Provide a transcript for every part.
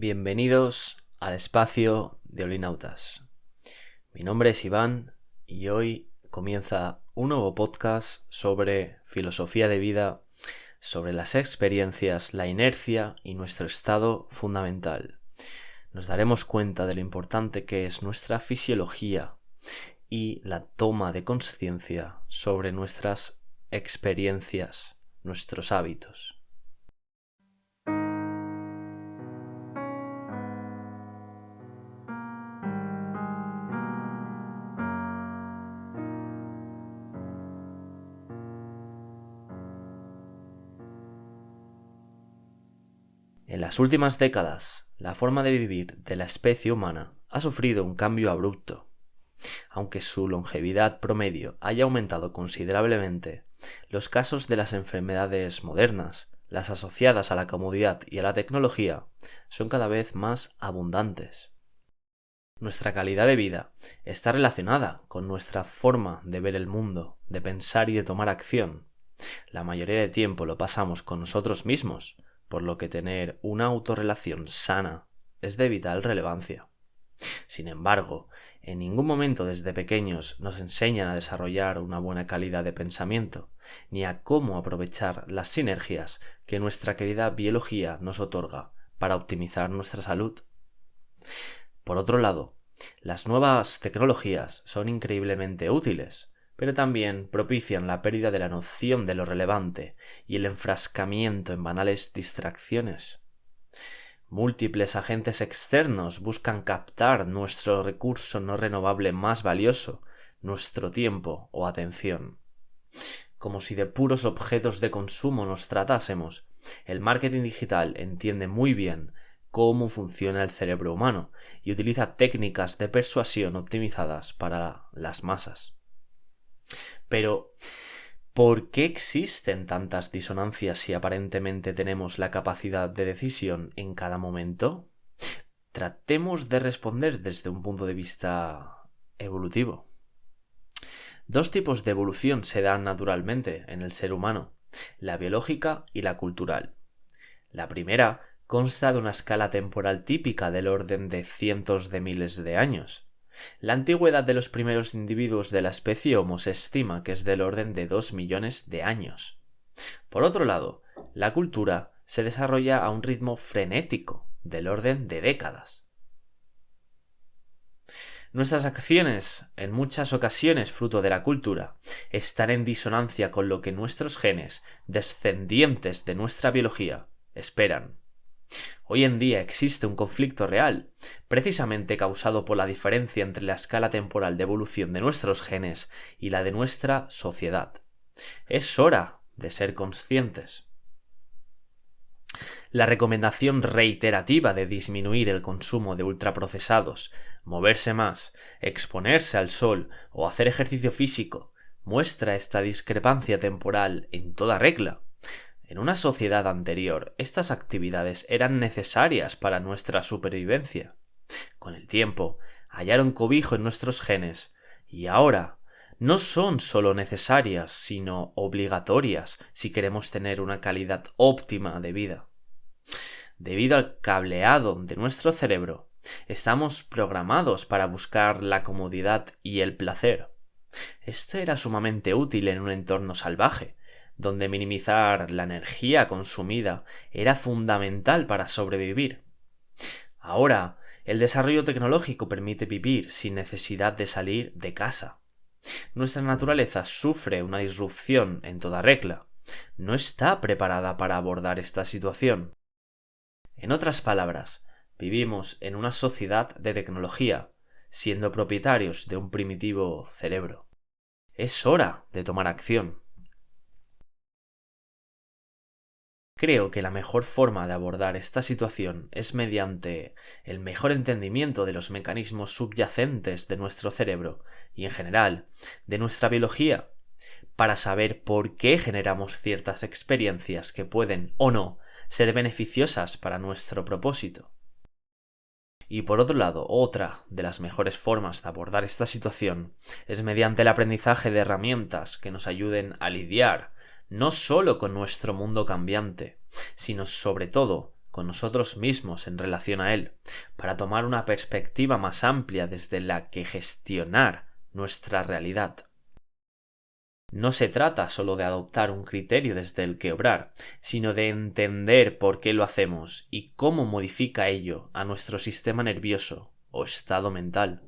Bienvenidos al espacio de Olinautas. Mi nombre es Iván y hoy comienza un nuevo podcast sobre filosofía de vida, sobre las experiencias, la inercia y nuestro estado fundamental. Nos daremos cuenta de lo importante que es nuestra fisiología y la toma de conciencia sobre nuestras experiencias, nuestros hábitos. En las últimas décadas, la forma de vivir de la especie humana ha sufrido un cambio abrupto. Aunque su longevidad promedio haya aumentado considerablemente, los casos de las enfermedades modernas, las asociadas a la comodidad y a la tecnología, son cada vez más abundantes. Nuestra calidad de vida está relacionada con nuestra forma de ver el mundo, de pensar y de tomar acción. La mayoría de tiempo lo pasamos con nosotros mismos, por lo que tener una autorrelación sana es de vital relevancia. Sin embargo, en ningún momento desde pequeños nos enseñan a desarrollar una buena calidad de pensamiento, ni a cómo aprovechar las sinergias que nuestra querida biología nos otorga para optimizar nuestra salud. Por otro lado, las nuevas tecnologías son increíblemente útiles, pero también propician la pérdida de la noción de lo relevante y el enfrascamiento en banales distracciones. Múltiples agentes externos buscan captar nuestro recurso no renovable más valioso, nuestro tiempo o atención. Como si de puros objetos de consumo nos tratásemos, el marketing digital entiende muy bien cómo funciona el cerebro humano y utiliza técnicas de persuasión optimizadas para las masas. Pero, ¿por qué existen tantas disonancias si aparentemente tenemos la capacidad de decisión en cada momento? Tratemos de responder desde un punto de vista evolutivo. Dos tipos de evolución se dan naturalmente en el ser humano, la biológica y la cultural. La primera consta de una escala temporal típica del orden de cientos de miles de años. La antigüedad de los primeros individuos de la especie Homo se estima que es del orden de 2 millones de años. Por otro lado, la cultura se desarrolla a un ritmo frenético, del orden de décadas. Nuestras acciones, en muchas ocasiones fruto de la cultura, están en disonancia con lo que nuestros genes, descendientes de nuestra biología, esperan. Hoy en día existe un conflicto real, precisamente causado por la diferencia entre la escala temporal de evolución de nuestros genes y la de nuestra sociedad. Es hora de ser conscientes. La recomendación reiterativa de disminuir el consumo de ultraprocesados, moverse más, exponerse al sol o hacer ejercicio físico muestra esta discrepancia temporal en toda regla. En una sociedad anterior, estas actividades eran necesarias para nuestra supervivencia. Con el tiempo, hallaron cobijo en nuestros genes y ahora no son solo necesarias, sino obligatorias si queremos tener una calidad óptima de vida. Debido al cableado de nuestro cerebro, estamos programados para buscar la comodidad y el placer. Esto era sumamente útil en un entorno salvaje, donde minimizar la energía consumida era fundamental para sobrevivir. Ahora, el desarrollo tecnológico permite vivir sin necesidad de salir de casa. Nuestra naturaleza sufre una disrupción en toda regla. No está preparada para abordar esta situación. En otras palabras, vivimos en una sociedad de tecnología, siendo propietarios de un primitivo cerebro. Es hora de tomar acción. Creo que la mejor forma de abordar esta situación es mediante el mejor entendimiento de los mecanismos subyacentes de nuestro cerebro y, en general, de nuestra biología, para saber por qué generamos ciertas experiencias que pueden o no ser beneficiosas para nuestro propósito. Y por otro lado, otra de las mejores formas de abordar esta situación es mediante el aprendizaje de herramientas que nos ayuden a lidiar no solo con nuestro mundo cambiante, sino sobre todo con nosotros mismos en relación a él, para tomar una perspectiva más amplia desde la que gestionar nuestra realidad. No se trata solo de adoptar un criterio desde el que obrar, sino de entender por qué lo hacemos y cómo modifica ello a nuestro sistema nervioso o estado mental.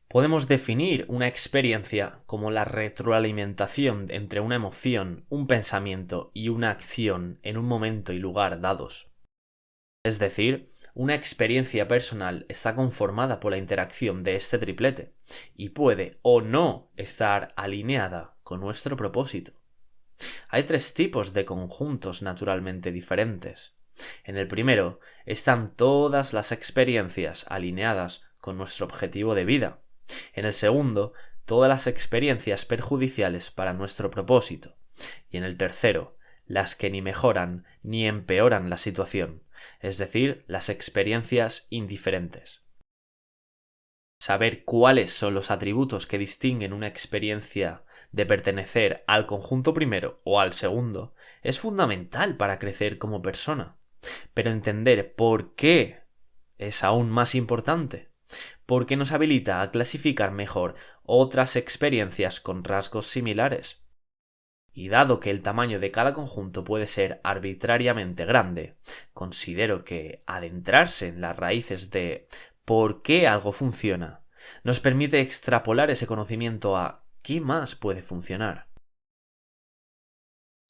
Podemos definir una experiencia como la retroalimentación entre una emoción, un pensamiento y una acción en un momento y lugar dados. Es decir, una experiencia personal está conformada por la interacción de este triplete y puede o no estar alineada con nuestro propósito. Hay 3 tipos de conjuntos naturalmente diferentes. En el primero están todas las experiencias alineadas con nuestro objetivo de vida. En el segundo, todas las experiencias perjudiciales para nuestro propósito. Y en el tercero, las que ni mejoran ni empeoran la situación, es decir, las experiencias indiferentes. Saber cuáles son los atributos que distinguen una experiencia de pertenecer al conjunto primero o al segundo es fundamental para crecer como persona, pero entender por qué es aún más importante, porque nos habilita a clasificar mejor otras experiencias con rasgos similares. Y dado que el tamaño de cada conjunto puede ser arbitrariamente grande, considero que adentrarse en las raíces de por qué algo funciona nos permite extrapolar ese conocimiento a qué más puede funcionar.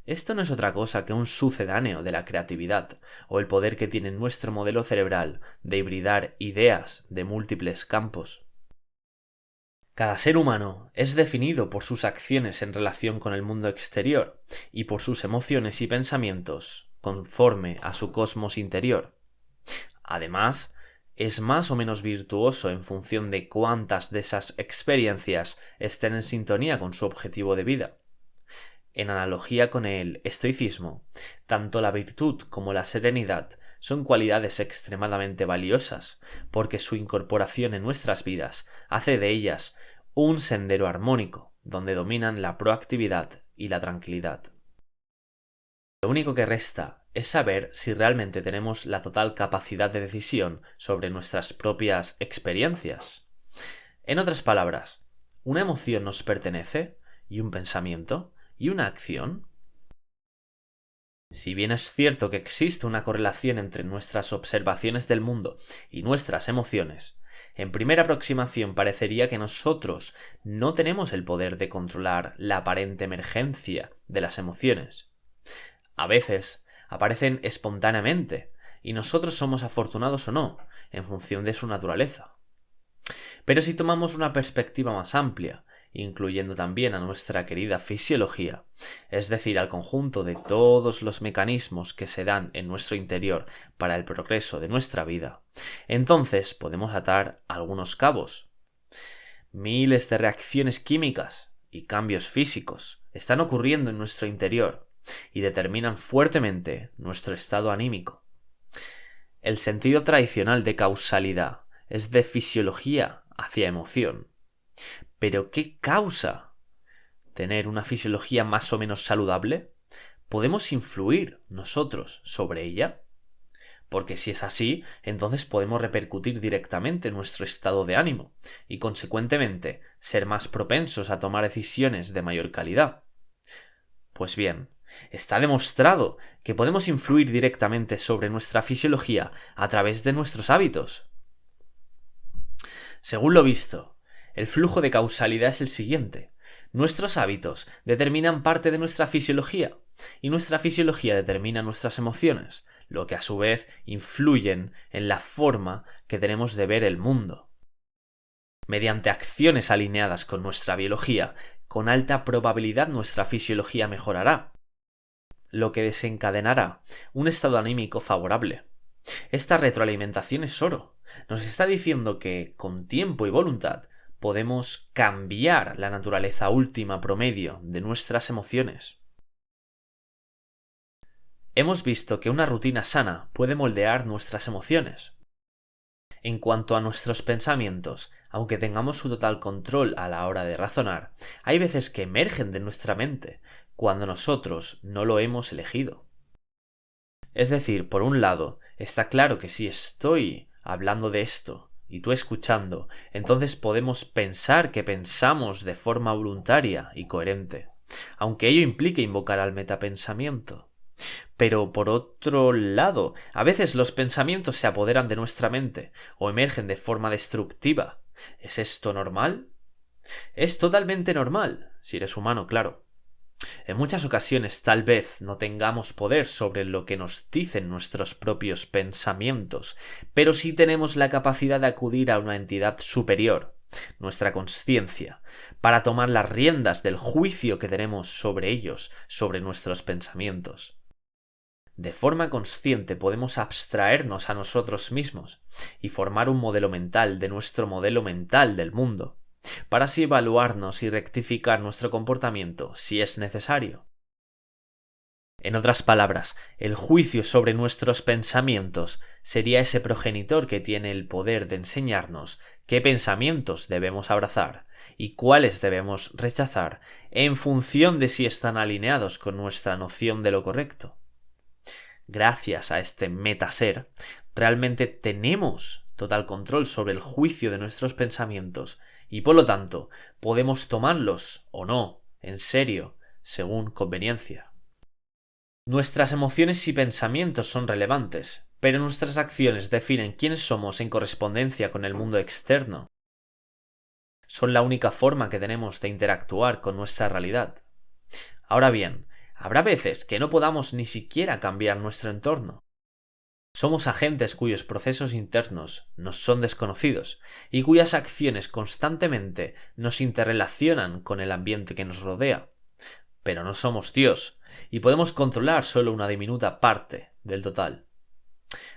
Esto no es otra cosa que un sucedáneo de la creatividad o el poder que tiene nuestro modelo cerebral de hibridar ideas de múltiples campos. Cada ser humano es definido por sus acciones en relación con el mundo exterior y por sus emociones y pensamientos conforme a su cosmos interior. Además, es más o menos virtuoso en función de cuántas de esas experiencias estén en sintonía con su objetivo de vida. En analogía con el estoicismo, tanto la virtud como la serenidad son cualidades extremadamente valiosas, porque su incorporación en nuestras vidas hace de ellas un sendero armónico, donde dominan la proactividad y la tranquilidad. Lo único que resta es saber si realmente tenemos la total capacidad de decisión sobre nuestras propias experiencias. En otras palabras, ¿una emoción nos pertenece? ¿Y un pensamiento? ¿Y una acción? Si bien es cierto que existe una correlación entre nuestras observaciones del mundo y nuestras emociones, en primera aproximación parecería que nosotros no tenemos el poder de controlar la aparente emergencia de las emociones. A veces aparecen espontáneamente, y nosotros somos afortunados o no, en función de su naturaleza. Pero si tomamos una perspectiva más amplia, incluyendo también a nuestra querida fisiología, es decir, al conjunto de todos los mecanismos que se dan en nuestro interior para el progreso de nuestra vida, entonces podemos atar algunos cabos. Miles de reacciones químicas y cambios físicos están ocurriendo en nuestro interior y determinan fuertemente nuestro estado anímico. El sentido tradicional de causalidad es de fisiología hacia emoción. ¿Pero qué causa tener una fisiología más o menos saludable? ¿Podemos influir nosotros sobre ella? Porque si es así, entonces podemos repercutir directamente en nuestro estado de ánimo y, consecuentemente, ser más propensos a tomar decisiones de mayor calidad. Pues bien, está demostrado que podemos influir directamente sobre nuestra fisiología a través de nuestros hábitos. Según lo visto, el flujo de causalidad es el siguiente. Nuestros hábitos determinan parte de nuestra fisiología y nuestra fisiología determina nuestras emociones, lo que a su vez influyen en la forma que tenemos de ver el mundo. Mediante acciones alineadas con nuestra biología, con alta probabilidad nuestra fisiología mejorará, lo que desencadenará un estado anímico favorable. Esta retroalimentación es oro. Nos está diciendo que, con tiempo y voluntad, podemos cambiar la naturaleza última promedio de nuestras emociones. Hemos visto que una rutina sana puede moldear nuestras emociones. En cuanto a nuestros pensamientos, aunque tengamos su total control a la hora de razonar, hay veces que emergen de nuestra mente cuando nosotros no lo hemos elegido. Es decir, por un lado, está claro que si estoy hablando de esto y tú escuchando, entonces podemos pensar que pensamos de forma voluntaria y coherente, aunque ello implique invocar al metapensamiento. Pero por otro lado, a veces los pensamientos se apoderan de nuestra mente o emergen de forma destructiva. ¿Es esto normal? Es totalmente normal, si eres humano, claro. En muchas ocasiones tal vez no tengamos poder sobre lo que nos dicen nuestros propios pensamientos, pero sí tenemos la capacidad de acudir a una entidad superior, nuestra conciencia, para tomar las riendas del juicio que tenemos sobre ellos, sobre nuestros pensamientos. De forma consciente podemos abstraernos a nosotros mismos y formar un modelo mental de nuestro modelo mental del mundo, para así evaluarnos y rectificar nuestro comportamiento si es necesario. En otras palabras, el juicio sobre nuestros pensamientos sería ese progenitor que tiene el poder de enseñarnos qué pensamientos debemos abrazar y cuáles debemos rechazar en función de si están alineados con nuestra noción de lo correcto. Gracias a este metaser, realmente tenemos total control sobre el juicio de nuestros pensamientos y por lo tanto podemos tomarlos o no en serio según conveniencia. Nuestras emociones y pensamientos son relevantes, pero nuestras acciones definen quiénes somos en correspondencia con el mundo externo. Son la única forma que tenemos de interactuar con nuestra realidad. Ahora bien, habrá veces que no podamos ni siquiera cambiar nuestro entorno. Somos agentes cuyos procesos internos nos son desconocidos y cuyas acciones constantemente nos interrelacionan con el ambiente que nos rodea. Pero no somos Dios y podemos controlar solo una diminuta parte del total.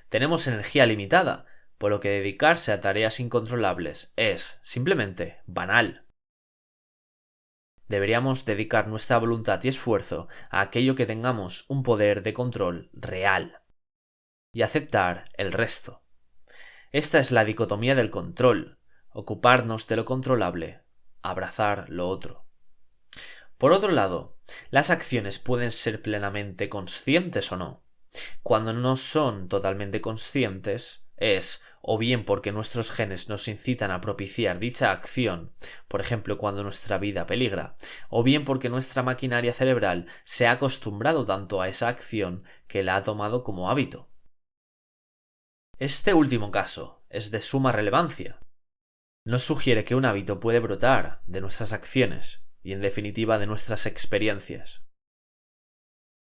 Tenemos energía limitada, por lo que dedicarse a tareas incontrolables es, simplemente, banal. Deberíamos dedicar nuestra voluntad y esfuerzo a aquello que tengamos un poder de control real y aceptar el resto. Esta es la dicotomía del control, ocuparnos de lo controlable, abrazar lo otro. Por otro lado, las acciones pueden ser plenamente conscientes o no. Cuando no son totalmente conscientes, es o bien porque nuestros genes nos incitan a propiciar dicha acción, por ejemplo cuando nuestra vida peligra, o bien porque nuestra maquinaria cerebral se ha acostumbrado tanto a esa acción que la ha tomado como hábito. Este último caso es de suma relevancia. Nos sugiere que un hábito puede brotar de nuestras acciones y en definitiva de nuestras experiencias.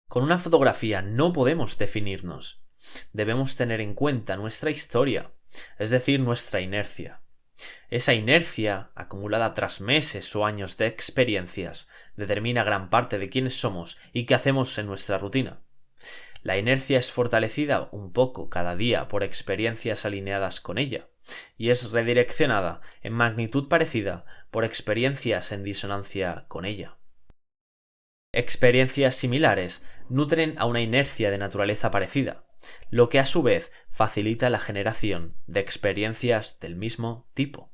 Con una fotografía no podemos definirnos. Debemos tener en cuenta nuestra historia, es decir, nuestra inercia. Esa inercia, acumulada tras meses o años de experiencias, determina gran parte de quiénes somos y qué hacemos en nuestra rutina. La inercia es fortalecida un poco cada día por experiencias alineadas con ella, y es redireccionada en magnitud parecida por experiencias en disonancia con ella. Experiencias similares nutren a una inercia de naturaleza parecida, lo que a su vez facilita la generación de experiencias del mismo tipo.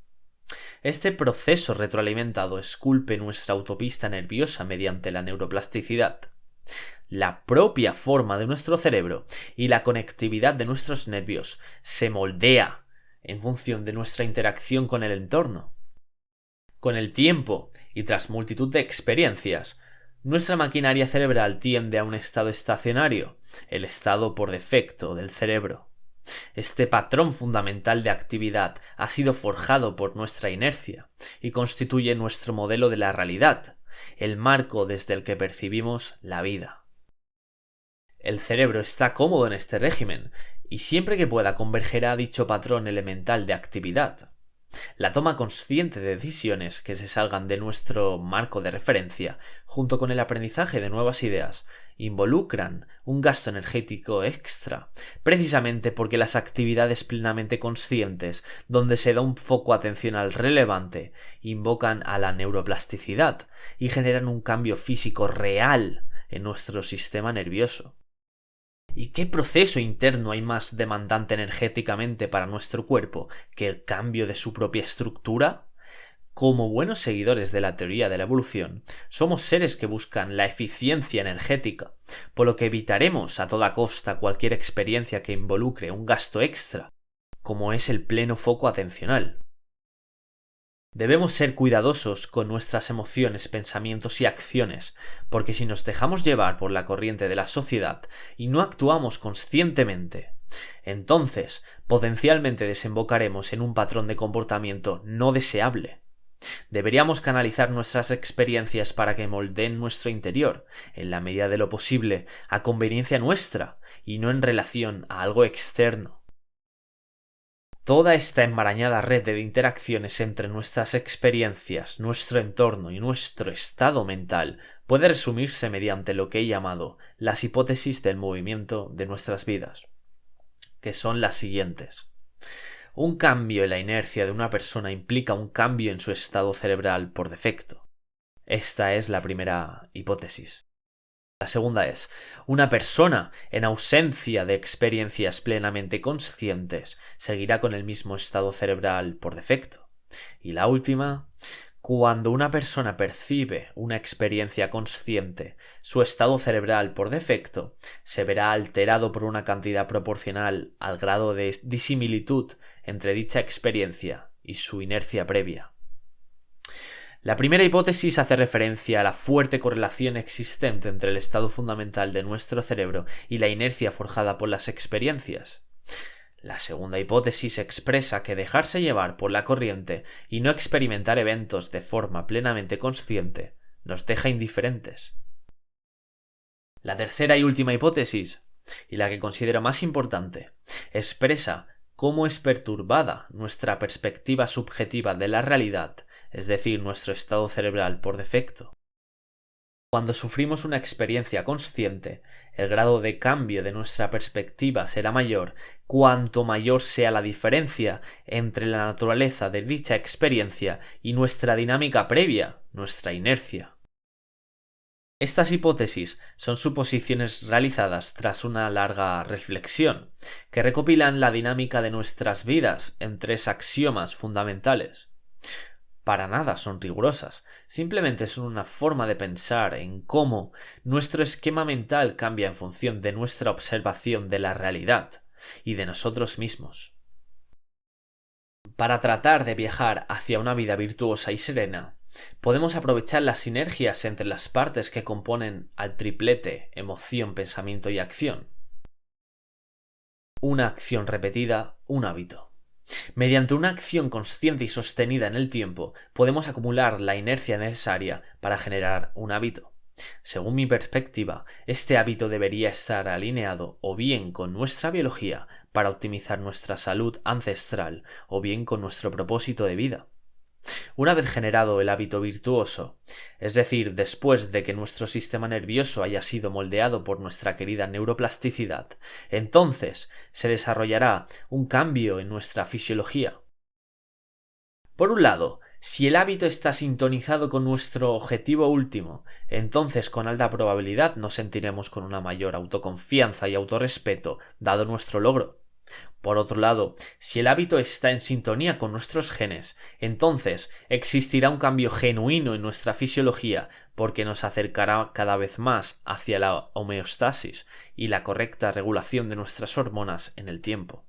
Este proceso retroalimentado esculpe nuestra autopista nerviosa mediante la neuroplasticidad. La propia forma de nuestro cerebro y la conectividad de nuestros nervios se moldea en función de nuestra interacción con el entorno. Con el tiempo y tras multitud de experiencias, nuestra maquinaria cerebral tiende a un estado estacionario, el estado por defecto del cerebro. Este patrón fundamental de actividad ha sido forjado por nuestra inercia y constituye nuestro modelo de la realidad, el marco desde el que percibimos la vida. El cerebro está cómodo en este régimen y siempre que pueda convergerá a dicho patrón elemental de actividad. La toma consciente de decisiones que se salgan de nuestro marco de referencia, junto con el aprendizaje de nuevas ideas, involucran un gasto energético extra, precisamente porque las actividades plenamente conscientes, donde se da un foco atencional relevante, invocan a la neuroplasticidad y generan un cambio físico real en nuestro sistema nervioso. ¿Y qué proceso interno hay más demandante energéticamente para nuestro cuerpo que el cambio de su propia estructura? Como buenos seguidores de la teoría de la evolución, somos seres que buscan la eficiencia energética, por lo que evitaremos a toda costa cualquier experiencia que involucre un gasto extra, como es el pleno foco atencional. Debemos ser cuidadosos con nuestras emociones, pensamientos y acciones, porque si nos dejamos llevar por la corriente de la sociedad y no actuamos conscientemente, entonces potencialmente desembocaremos en un patrón de comportamiento no deseable. Deberíamos canalizar nuestras experiencias para que moldeen nuestro interior, en la medida de lo posible, a conveniencia nuestra y no en relación a algo externo. Toda esta enmarañada red de interacciones entre nuestras experiencias, nuestro entorno y nuestro estado mental puede resumirse mediante lo que he llamado las hipótesis del movimiento de nuestras vidas, que son las siguientes. Un cambio en la inercia de una persona implica un cambio en su estado cerebral por defecto. Esta es la primera hipótesis. La segunda es, una persona en ausencia de experiencias plenamente conscientes seguirá con el mismo estado cerebral por defecto. Y la última, cuando una persona percibe una experiencia consciente, su estado cerebral por defecto se verá alterado por una cantidad proporcional al grado de disimilitud entre dicha experiencia y su inercia previa. La primera hipótesis hace referencia a la fuerte correlación existente entre el estado fundamental de nuestro cerebro y la inercia forjada por las experiencias. La segunda hipótesis expresa que dejarse llevar por la corriente y no experimentar eventos de forma plenamente consciente nos deja indiferentes. La tercera y última hipótesis, y la que considero más importante, expresa cómo es perturbada nuestra perspectiva subjetiva de la realidad, es decir, nuestro estado cerebral por defecto. Cuando sufrimos una experiencia consciente, el grado de cambio de nuestra perspectiva será mayor cuanto mayor sea la diferencia entre la naturaleza de dicha experiencia y nuestra dinámica previa, nuestra inercia. Estas hipótesis son suposiciones realizadas tras una larga reflexión, que recopilan la dinámica de nuestras vidas en 3 axiomas fundamentales. Para nada son rigurosas, simplemente son una forma de pensar en cómo nuestro esquema mental cambia en función de nuestra observación de la realidad y de nosotros mismos. Para tratar de viajar hacia una vida virtuosa y serena, podemos aprovechar las sinergias entre las partes que componen al triplete emoción, pensamiento y acción. Una acción repetida, un hábito. Mediante una acción consciente y sostenida en el tiempo, podemos acumular la inercia necesaria para generar un hábito. Según mi perspectiva, este hábito debería estar alineado o bien con nuestra biología para optimizar nuestra salud ancestral o bien con nuestro propósito de vida. Una vez generado el hábito virtuoso, es decir, después de que nuestro sistema nervioso haya sido moldeado por nuestra querida neuroplasticidad, entonces se desarrollará un cambio en nuestra fisiología. Por un lado, si el hábito está sintonizado con nuestro objetivo último, entonces con alta probabilidad nos sentiremos con una mayor autoconfianza y autorrespeto dado nuestro logro. Por otro lado, si el hábito está en sintonía con nuestros genes, entonces existirá un cambio genuino en nuestra fisiología porque nos acercará cada vez más hacia la homeostasis y la correcta regulación de nuestras hormonas en el tiempo.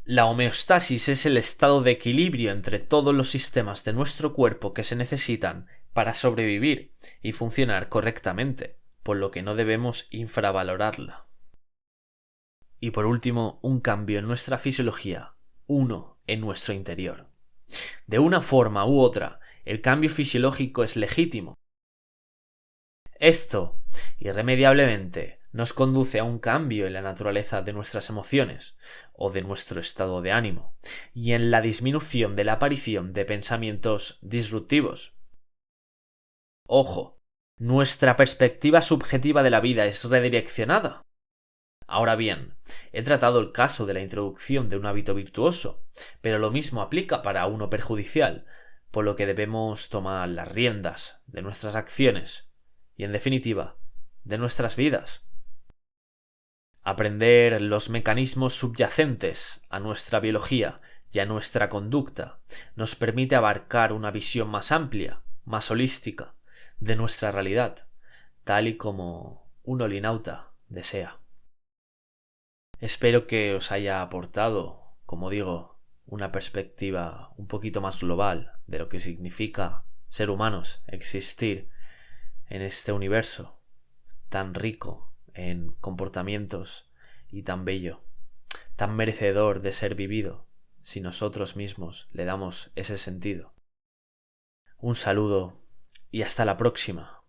La homeostasis es el estado de equilibrio entre todos los sistemas de nuestro cuerpo que se necesitan para sobrevivir y funcionar correctamente, por lo que no debemos infravalorarla. Y por último, un cambio en nuestra fisiología, uno en nuestro interior. De una forma u otra, el cambio fisiológico es legítimo. Esto, irremediablemente, nos conduce a un cambio en la naturaleza de nuestras emociones o de nuestro estado de ánimo y en la disminución de la aparición de pensamientos disruptivos. Ojo, nuestra perspectiva subjetiva de la vida es redireccionada. Ahora bien, he tratado el caso de la introducción de un hábito virtuoso, pero lo mismo aplica para uno perjudicial, por lo que debemos tomar las riendas de nuestras acciones y, en definitiva, de nuestras vidas. Aprender los mecanismos subyacentes a nuestra biología y a nuestra conducta nos permite abarcar una visión más amplia, más holística, de nuestra realidad, tal y como un olinauta desea. Espero que os haya aportado, como digo, una perspectiva un poquito más global de lo que significa ser humanos, existir en este universo tan rico en comportamientos y tan bello, tan merecedor de ser vivido si nosotros mismos le damos ese sentido. Un saludo y hasta la próxima.